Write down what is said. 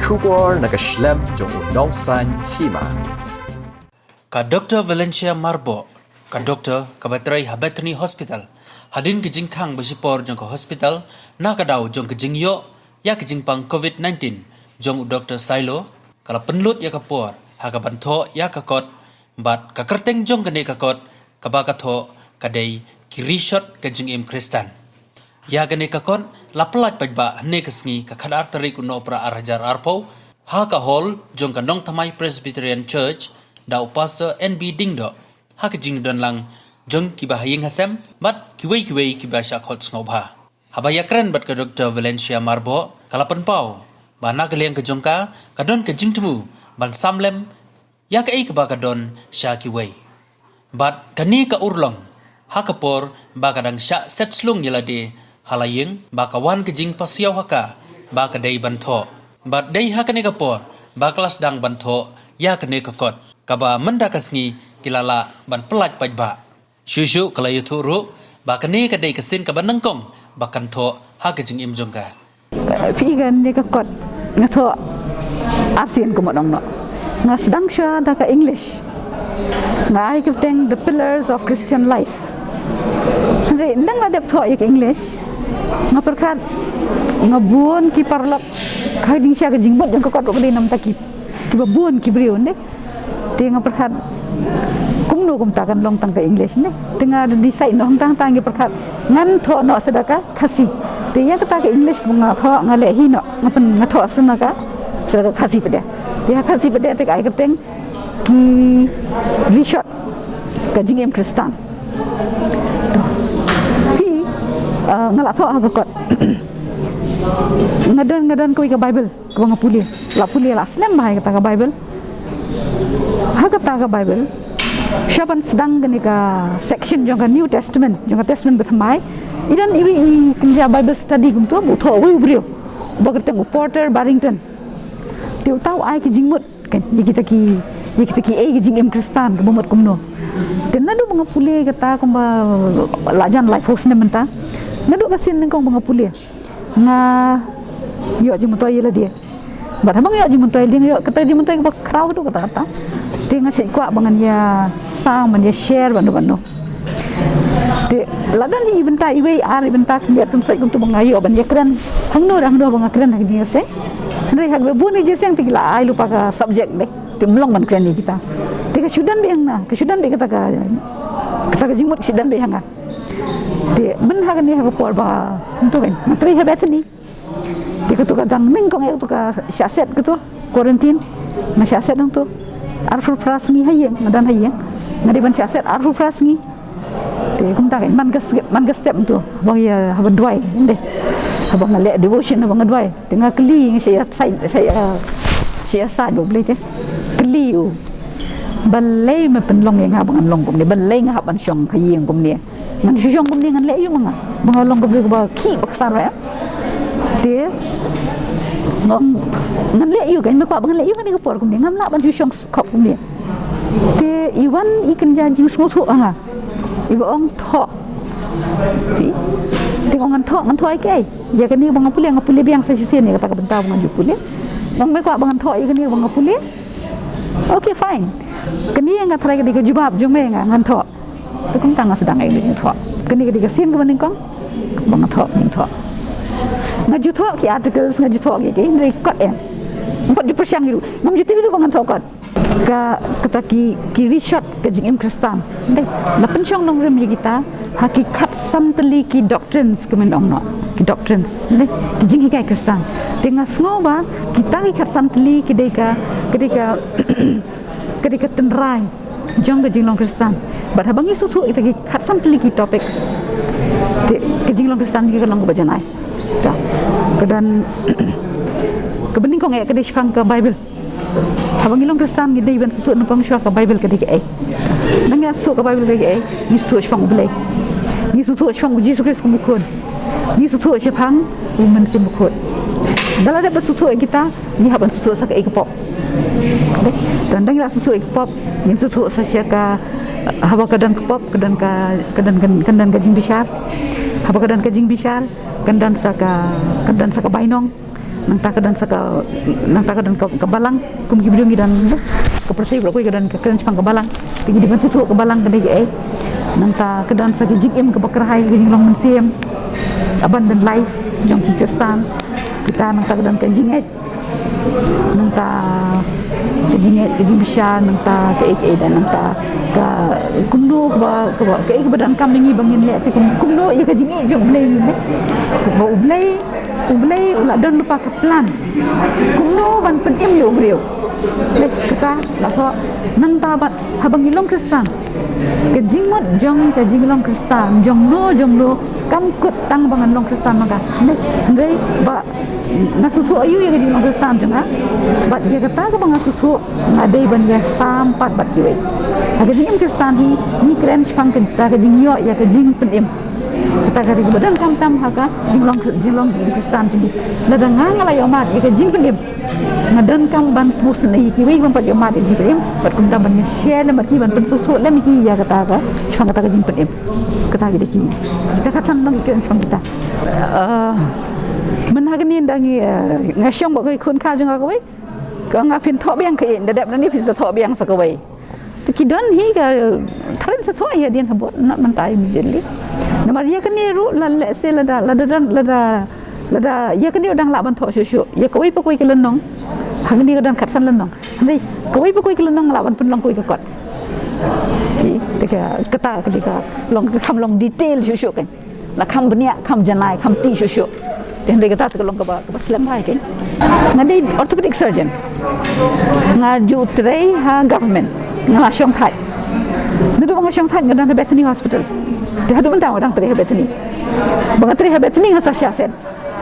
Shubor nakaslem jong unongsan hima. Ka Dr. Valencia Marbo, ka Dr. Kabatray Habatni Hospital, hadin kijing kang basipor jong ka hospital, na kadaw jong kijing yo, ya kijing pang COVID-19, jong Dr. Silo, kala penlut ya kapor, haka banto ya kakot, bat kakerteng jong kane kakot, kabakato, kadai kirishot kijing im Kristan. Ya gane kakon, lapelat pajba hane kesngi kakadar tarik uno pra arajar arpo, haka hall jong kanong tamai Presbyterian Church, da upasa NB Dingdo, haka jing don lang jong kibahaying hasem, bat kiway kiba syakot ngobha. Habayakran bat ka Dr. Valencia Marbo, kalapan pau, ba nagaliang ka jongka, kadon ka jing temu, ban samlem, ya ka ba kadon sya kiway. Bat kani ka urlong, haka por ba kadang sya set slung yalade, halaying ba kawan ka jing pasiyaw haka, ba kaday banto. Bat day haka ni kapor, ba kelas dang banto, ya kene kakot, kaba mendakasngi kilala ban pelaj pajba. Syusyu kala yuturu, ba kene kadai kesin kaba nengkong, bakan to haka jing im jongka. Pigan ni kakot, ngato arsian kumodong no. Nga sedang siya da ka English. Nga ay kiteng the pillars of Christian life. Hindi, nang ladap to ik English, nga perkat, nga buon ki parlap, kahit din siya ka jingbot, yung kakot ko din nam takip. Kiba buon kibriyon ne, di nga perkat, kung no kumtakan long tang ka English ne, tengah desain no tang tang perkat, ngan to no sedaka kasih. Dia kata ke English bunga tho ngalehi no ngapen ngatho asna ka sedaka kasih pada. Dia kasih pada tek ai keteng ki rishot ka jingem Kristan. Pi ngala tho ha kot. Ngadan ko ka Bible ko nga puli. La puli la snem bahai kata ka Bible. Ha kata ka Bible. Siapan sedang gani ka section jong ka New Testament, jong ka Testament bethamai. Idan iwi kerja Bible study gum tu butuh awi brio. Bagerteng Porter Barrington. Tiu tahu ai ki jingmut kan kita ki ai ki jingem Kristan ke bomot kumno. Dan nadu mengapule kata kumba lajan life host ne menta. Nadu kasin nengkong mengapule. Nga yo jimutoi yela dia. Batamang yo jimutoi dia yo kata jimutoi ke crowd tu kata. Dia ngasih kuat bangan ya sang man ya share bandu. Di ladan ni bentar iwe ari bentar lihat tum sai untuk mengayo ban ya keren hangno bang keren hak dia se ndai hak bu ni je seng tigla ai lupa ka subject deh timlong ban keren ni kita ke sudan be na ke sudan be kata ka jimut sudan be hanga di ben hak ni hak por ba untuk kan matri hebat ni di ka tu ka dang ning kong tu ka syaset gitu quarantine ma syaset dong tu arful prasmi hayeng ngadan hayeng ngadi ban syaset arful prasmi. Di kumta kan man gas step tu bang ya haban duai inde abang ngalek devotion abang duai tengah keli saya sa do boleh je keli u balai me penlong yang abang long kum ni balai ngah ban syong khayeng kum ni man syong kum ni ngan lek yu manga bang long kum ba ki baksar ya dia ngan lek yu kan me kwa bang lek yu kan ni kapor kum ni ngam la ban syong khop kum ni dia iwan ikan janji semua tu ah ibu orang thok, tengok ngan thok ai ke? Ya kan ni bang ngapule biang sesi ni kata bentar bang ngapule. Bang mai kuat bang thok ikan ni bang ngapule. Okay fine. Kini yang ngat try ke jubab jong mai ngan thok. Tu kong tang sedang ai ni thok. Kini ke sin ke maning kong bang thok ni thok. Ngaju thok ki articles ngaju thok ke record ya. Empat di persiang itu. Ngam juti itu bang thok kata ki rishot ke jingim Kristan. Ndai la pensyong nong rem kita hakikat samteli ki doctrines ke mendong no. Ki doctrines. Ndai ki jing hikai Kristan. Tengah sngoba kita hakikat samteli kedeka tenrai jong ke jinglong Kristan. Bat habangi sutu kita hakikat samteli ki topik. Ke jinglong Kristan ki kalong ko bajanai. Ta. Kedan kebening kong kedai syang ke Bible. Habang ilong Kristan gede iban susu nupang syua ke Bible kedai ai. Nangya susu ke Bible kedai ai, ni susu syang ubelai. Ni susu syang uji Yesus kumukun. Ni susu syapang uman simukun. Dalam ada susu kita, ni haban susu sak ai kepop. Dan dang susu ai kepop, ni susu sasia ka haba kadang kepop, kadang kajing bishar. Haba kadang kajing bishar, kadang saka bainong. nang ta kedan saka nang ta kedan ke balang kum ki bidungi dan ke persib ko kedan ke kedan Jepang ke balang tinggi di susu ke balang ke dege nang ta kedan saka jikim ke bakrahai ke long mensiam abandon life jong Kristan kita nang ta kedan ke jinget nang ta ke jinget ke bisa nang ta ke dan nang ta ke kumdu ke badan kambing bangin le te kumdu ya ke jinget jong blai ni ko Ublay ulah dan lupa ke plan. Kuno ban penim yo beliau. Lek kita lah so nang tabat habang ilong Kristan. Kejingmut jong kejinglong Kristan jong lo kam kut tang bangan long Kristan maka. Ngai ba nasusu ayu ya kejinglong Kristan jong ha. Bat dia kata ke bang nasusu ngadai ban ya sampat bat kiwe. Kejingim Kristan ni keren Jepang kita kejingyo ya kejing penim. Kita kari badan kam haka jinglong Kristan jadi ladang ngala yo mat ika jing penim ngadan kam ban smusen ai ki wei pampat yo mat ji penim pat kum tam ban share le mati ban pensusu le miki ya kata ka chang kata ka jing penim kata ki deki kita kat san nang ken chang kita men hagani ndangi ngasyong ba kai khun ka jang ka wei ka nga pin tho biang kai dadap nani pin sa tho biang sa ka wei kidon hi ka thren sa tho ya dian habot nak mantai mijeli namar ya kani ru la se lada ya kani udang la ban tho shu ya koi pa koi ke lenong hang ni kadang kat san lenong nei koi pa koi ke lenong la ban pun long koi ke kot ki teka kata ketika long kam long detail shu kan la kam benia kam janai kam ti shu dan dia kata long ke ba slam hai kan ngadi orthopedic surgeon ngaju trei ha government ngala syong thai ndu bang syong thai ngadan Bethany Hospital dia hadu bentang orang Bethany bang Bethany ngasa syasen